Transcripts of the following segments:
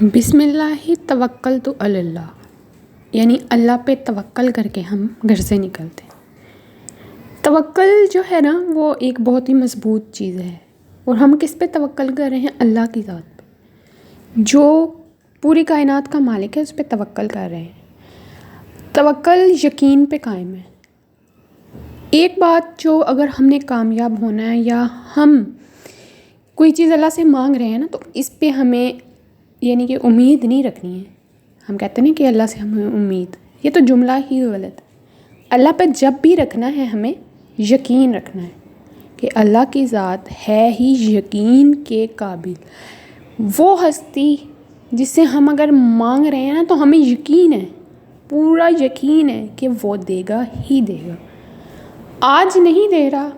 بسم اللہ توکلت علی اللہ، یعنی اللہ پہ توکل کر کے ہم گھر سے نکلتے ہیں۔ توکل جو ہے نا وہ ایک بہت ہی مضبوط چیز ہے، اور ہم کس پہ توکل کر رہے ہیں؟ اللہ کی ذات پہ، جو پوری کائنات کا مالک ہے، اس پہ توکل کر رہے ہیں۔ توکل یقین پہ قائم ہے۔ ایک بات جو اگر ہم نے کامیاب ہونا ہے یا ہم کوئی چیز اللہ سے مانگ رہے ہیں نا، تو اس پہ ہمیں یعنی کہ امید نہیں رکھنی ہے۔ ہم کہتے ہیں نا کہ اللہ سے ہمیں امید، یہ تو جملہ ہی غلط ہے۔ اللہ پہ جب بھی رکھنا ہے ہمیں یقین رکھنا ہے کہ اللہ کی ذات ہے ہی یقین کے قابل، وہ ہستی جس سے ہم اگر مانگ رہے ہیں نا تو ہمیں یقین ہے، پورا یقین ہے کہ وہ دے گا ہی دے گا۔ آج نہیں دے رہا،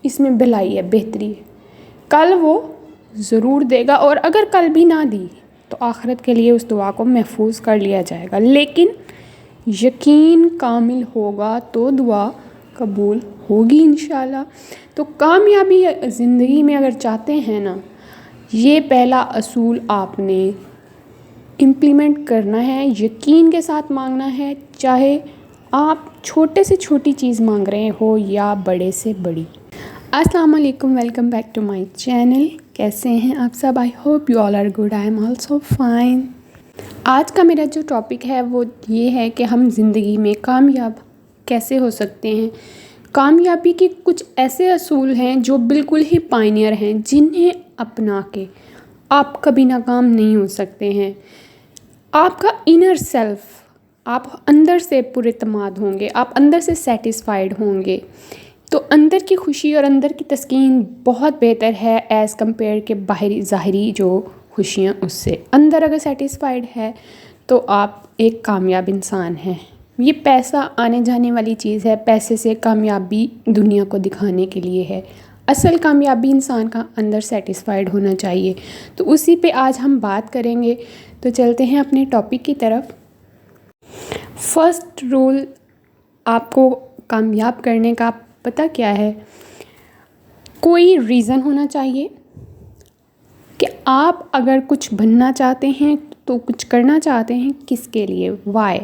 اس میں بھلائی ہے، بہتری ہے، کل وہ ضرور دے گا، اور اگر کل بھی نہ دی تو آخرت کے لیے اس دعا کو محفوظ کر لیا جائے گا۔ لیکن یقین کامل ہوگا تو دعا قبول ہوگی انشاءاللہ۔ تو کامیابی زندگی میں اگر چاہتے ہیں نا، یہ پہلا اصول آپ نے امپلیمنٹ کرنا ہے، یقین کے ساتھ مانگنا ہے، چاہے آپ چھوٹے سے چھوٹی چیز مانگ رہے ہو یا بڑے سے بڑی۔ السلام علیکم، welcome back to my channel. کیسے ہیں آپ سب؟ I hope you all are good, I am also fine. آج کا میرا جو ٹاپک ہے وہ یہ ہے کہ ہم زندگی میں کامیاب کیسے ہو سکتے ہیں۔ کامیابی کے کچھ ایسے اصول ہیں جو بالکل ہی پائنیئر ہیں، جنہیں اپنا کے آپ کبھی ناکام نہیں ہو سکتے ہیں۔ آپ کا انر سیلف، آپ اندر سے پراعتماد ہوں گے، آپ اندر سے سیٹسفائیڈ ہوں گے، تو اندر کی خوشی اور اندر کی تسکین بہت بہتر ہے ایز کمپیئر کے باہری ظاہری جو خوشیاں اس سے۔ اندر اگر سیٹسفائیڈ ہے تو آپ ایک کامیاب انسان ہیں۔ یہ پیسہ آنے جانے والی چیز ہے، پیسے سے کامیابی دنیا کو دکھانے کے لیے ہے۔ اصل کامیابی انسان کا اندر سیٹسفائیڈ ہونا چاہیے، تو اسی پہ آج ہم بات کریں گے۔ تو چلتے ہیں اپنے ٹاپک کی طرف۔ فرسٹ رول آپ کو کامیاب کرنے کا پتہ کیا ہے؟ کوئی ریزن ہونا چاہیے کہ آپ اگر کچھ بننا چاہتے ہیں تو کچھ کرنا چاہتے ہیں، کس کے لیے؟ وائی۔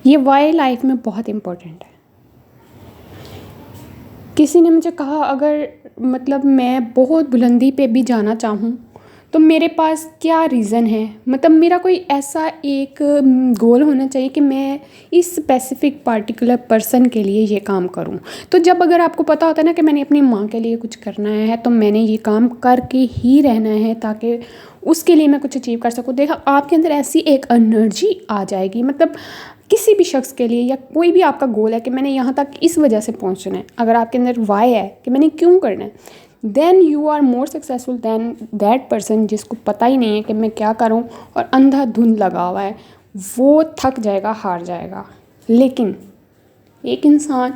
یہ وائی لائف میں بہت امپورٹنٹ ہے۔ کسی نے مجھے کہا اگر میں بہت بلندی پہ بھی جانا چاہوں تو میرے پاس کیا ریزن ہے؟ میرا کوئی ایسا ایک گول ہونا چاہیے کہ میں اس اسپیسیفک پارٹیکولر پرسن کے لیے یہ کام کروں۔ تو جب اگر آپ کو پتہ ہوتا ہے نا کہ میں نے اپنی ماں کے لیے کچھ کرنا ہے تو میں نے یہ کام کر کے ہی رہنا ہے تاکہ اس کے لیے میں کچھ اچیو کر سکوں۔ دیکھا، آپ کے اندر ایسی ایک انرجی آ جائے گی، کسی بھی شخص کے لیے یا کوئی بھی آپ کا گول ہے کہ میں نے یہاں تک اس وجہ سے پہنچنا ہے، اگر آپ کے اندر وائی ہے کہ میں نے کیوں کرنا ہے، then you are more successful than that person جس کو پتہ ہی نہیں ہے کہ میں کیا کروں اور اندھا دھند لگا ہوا ہے۔ وہ تھک جائے گا، ہار جائے گا۔ لیکن ایک انسان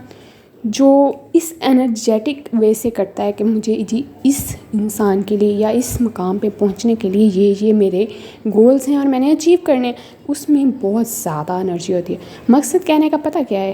جو اس انرجیٹک وے سے کرتا ہے کہ مجھے جی اس انسان کے لیے یا اس مقام پہ پہنچنے کے لیے یہ میرے گولز ہیں اور میں نے اچیو کرنے، اس میں بہت زیادہ انرجی ہوتی ہے۔ مقصد کہنے کا پتہ کیا ہے؟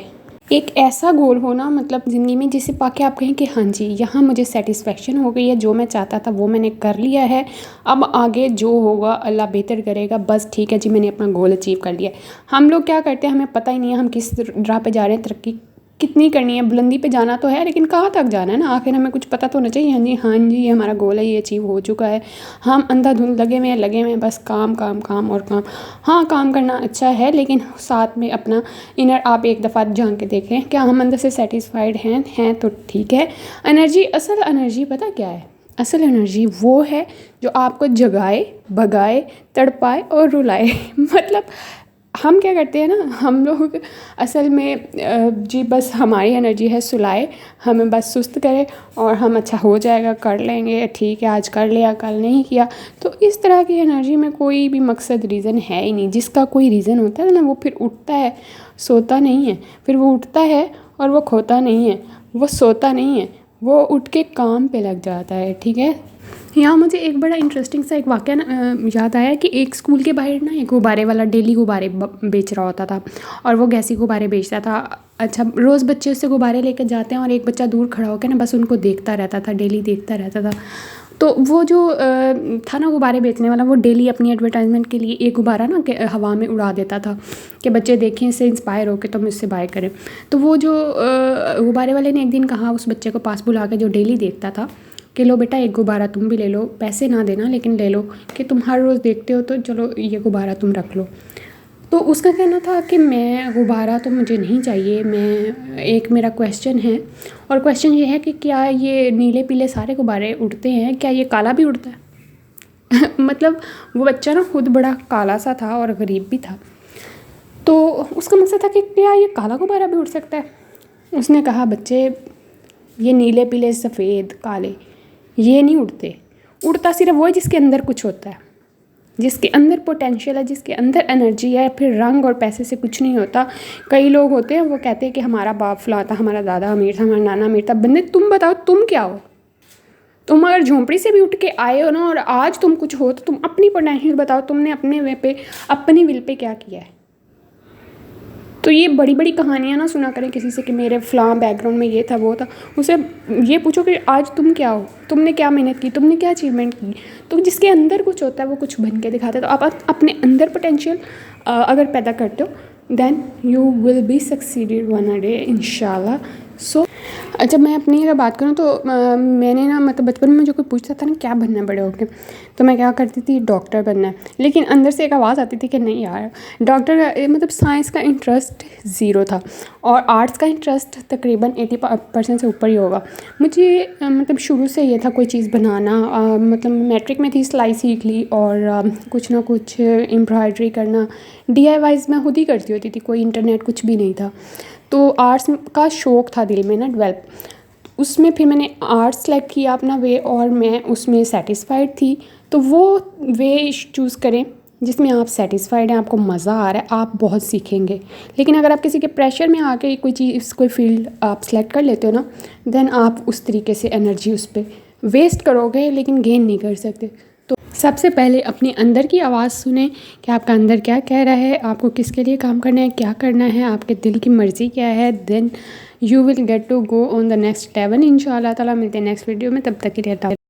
ایک ایسا گول ہونا زندگی میں جسے پا کے آپ کہیں کہ ہاں جی یہاں مجھے سیٹسفیکشن ہو گئی ہے، جو میں چاہتا تھا وہ میں نے کر لیا ہے، اب آگے جو ہوگا اللہ بہتر کرے گا، بس ٹھیک ہے جی میں نے اپنا گول اچیو کر لیا ہے۔ ہم لوگ کیا کرتے ہیں، ہمیں پتہ ہی نہیں ہے ہم کس راہ پہ جا رہے ہیں، ترقی کتنی کرنی ہے، بلندی پہ جانا تو ہے لیکن کہاں تک جانا ہے نا، آخر ہمیں کچھ پتہ تو ہونا چاہیے۔ ہاں جی یہ ہمارا گول ہے، یہ اچیو ہو چکا ہے، ہم اندھا دھند لگے ہوئے ہیں، بس کام کام کام اور کام۔ ہاں کام کرنا اچھا ہے لیکن ساتھ میں اپنا انر آپ ایک دفعہ جان کے دیکھیں کیا ہم اندر سے سیٹسفائیڈ ہیں تو ٹھیک ہے۔ اصل انرجی پتہ کیا ہے؟ اصل انرجی وہ ہے جو آپ کو جگائے، بھگائے، تڑپائے اور رلائے۔ ہم کیا کرتے ہیں نا، ہم لوگ اصل میں جی بس ہماری انرجی ہے سلائے، ہمیں بس سست کرے اور ہم اچھا ہو جائے گا، کر لیں گے، ٹھیک ہے آج کر لیا کل نہیں کیا۔ تو اس طرح کی انرجی میں کوئی بھی مقصد ریزن ہے ہی نہیں۔ جس کا کوئی ریزن ہوتا ہے نا وہ پھر اٹھتا ہے، سوتا نہیں ہے، پھر وہ اٹھتا ہے اور وہ کھوتا نہیں ہے، وہ سوتا نہیں ہے، وہ اٹھ کے کام پہ لگ جاتا ہے، ٹھیک ہے۔ یہاں مجھے ایک بڑا انٹرسٹنگ سا ایک واقعہ یاد آیا کہ ایک اسکول کے باہر نا ایک غبارے والا ڈیلی غبارے بیچ رہا ہوتا تھا، اور وہ گیسی غبارے بیچتا تھا۔ اچھا روز بچے اس سے غبارے لے کے جاتے ہیں اور ایک بچہ دور کھڑا ہو کے نا بس ان کو دیکھتا رہتا تھا، ڈیلی دیکھتا رہتا تھا۔ تو وہ جو تھا نا غبارے بیچنے والا، وہ ڈیلی اپنی ایڈورٹائزمنٹ کے لیے ایک غبارہ نا کہ ہوا میں اڑا دیتا تھا کہ بچے دیکھیں اس سے انسپائر ہو کے تم اس سے بائی کریں. تو وہ جو غبارے والے نے ایک دن کہا اس بچے کو پاس بلا کے جو ڈیلی دیکھتا تھا کہ لو بیٹا ایک غبارہ تم بھی لے لو، پیسے نہ دینا لیکن لے لو، کہ تم ہر روز دیکھتے ہو تو چلو یہ غبارہ تم رکھ لو. تو اس کا کہنا تھا کہ میں غبارہ تو مجھے نہیں چاہیے، ایک میرا کویشچن ہے، اور کویشچن یہ ہے کہ کیا یہ نیلے پیلے سارے غبارے اڑتے ہیں، کیا یہ کالا بھی اڑتا ہے؟ مطلب وہ بچہ نا خود بڑا کالا سا تھا اور غریب بھی تھا. تو اس کا مقصد تھا کہ کیا یہ کالا غبارہ بھی اڑ سکتا ہے؟ اس نے کہا بچے یہ نیلے پیلے سفید کالے یہ نہیں اڑتے، اڑتا صرف وہ ہے جس کے اندر کچھ ہوتا ہے، جس کے اندر پوٹینشیل ہے، جس کے اندر انرجی ہے. پھر رنگ اور پیسے سے کچھ نہیں ہوتا. کئی لوگ ہوتے ہیں وہ کہتے ہیں کہ ہمارا باپ فلاں تھا، ہمارا دادا امیر تھا، ہمارا نانا امیر تھا. بندے تم بتاؤ تم کیا ہو؟ تم اگر جھونپڑی سے بھی اٹھ کے آئے ہو نا اور آج تم کچھ ہو تو تم اپنی پوٹینشیل بتاؤ، تم نے اپنے وے پہ اپنی ول پہ کیا کیا ہے. تو یہ بڑی بڑی کہانیاں نہ سنا کریں کسی سے کہ میرے فلاں بیک گراؤنڈ میں یہ تھا وہ تھا. اسے یہ پوچھو کہ آج تم کیا ہو، تم نے کیا محنت کی، تم نے کیا اچیومنٹ کی. تو جس کے اندر کچھ ہوتا ہے وہ کچھ بن کے دکھاتا ہے. تو آپ اپنے اندر پوٹینشیل اگر پیدا کرتے ہو then you will be succeeded one a day انشاء اللہ. سو جب میں اپنی اگر بات کروں تو میں نے نا مطلب بچپن میں مجھے کوئی پوچھتا تھا نا کیا بننا ہے بڑے ہو کے، تو میں کیا کرتی تھی ڈاکٹر بننا ہے. لیکن اندر سے ایک آواز آتی تھی کہ نہیں یار ڈاکٹر مطلب سائنس کا انٹرسٹ 0 تھا اور آرٹس کا انٹرسٹ تقریباً 80% سے اوپر ہی ہوگا. مجھے مطلب شروع سے یہ تھا کوئی چیز بنانا. مطلب میٹرک میں تھی سلائی سیکھ لی اور کچھ نہ کچھ امبرائڈری کرنا DIYs میں خود ہی کرتی ہوتی تھی، کوئی انٹرنیٹ کچھ بھی نہیں تھا. تو آرٹس کا شوق تھا دل میں نا ڈیولپ. اس میں پھر میں نے آرٹس سلیکٹ کیا اپنا وے اور میں اس میں سیٹسفائیڈ تھی. تو وہ وے چوز کریں جس میں آپ سیٹسفائیڈ ہیں، آپ کو مزہ آ رہا ہے، آپ بہت سیکھیں گے. لیکن اگر آپ کسی کے پریشر میں آ کے کوئی فیلڈ آپ سلیکٹ کر لیتے ہو نا دین آپ اس طریقے سے انرجی اس پہ ویسٹ کرو گے لیکن گین نہیں کر سکتے. تو سب سے پہلے اپنے اندر کی آواز سنیں کہ آپ کا اندر کیا کہہ رہا ہے، آپ کو کس کے لیے کام کرنا ہے، کیا کرنا ہے، آپ کے دل کی مرضی کیا ہے. Then you will get to go on the next level ان شاء اللہ تعالیٰ. ملتے ہیں نیکسٹ ویڈیو میں، تب تک کے لیے